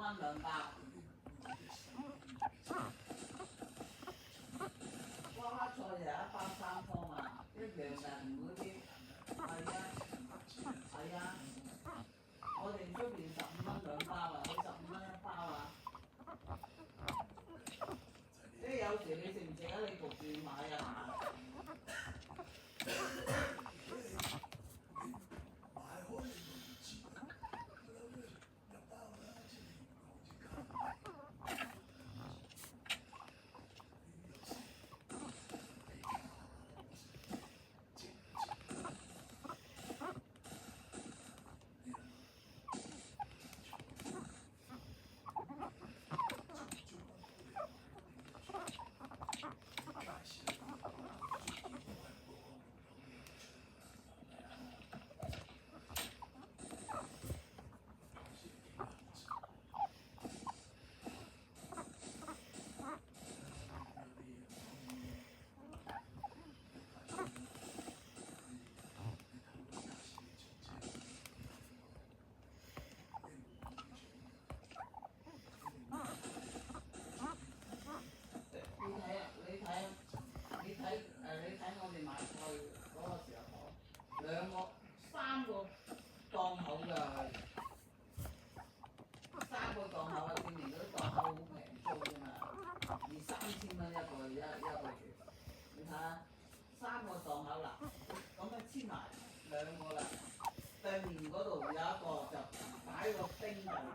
蚊兩包。瓜蝦菜又一包3方啊，一樣嘅唔嗰啲。係啊，係啊，我哋出邊15蚊兩包啊，佢15蚊一包啊。即係有時你食唔食啊？你焗住買啊。你睇我哋買菜嗰個時候，3個檔口㗎，3個檔口啊，證明嗰啲檔口好平租㗎嘛，2、3千蚊一個月，你睇下3個檔口啦，咁樣簽埋2個啦，對面嗰度有一個就擺個冰喺度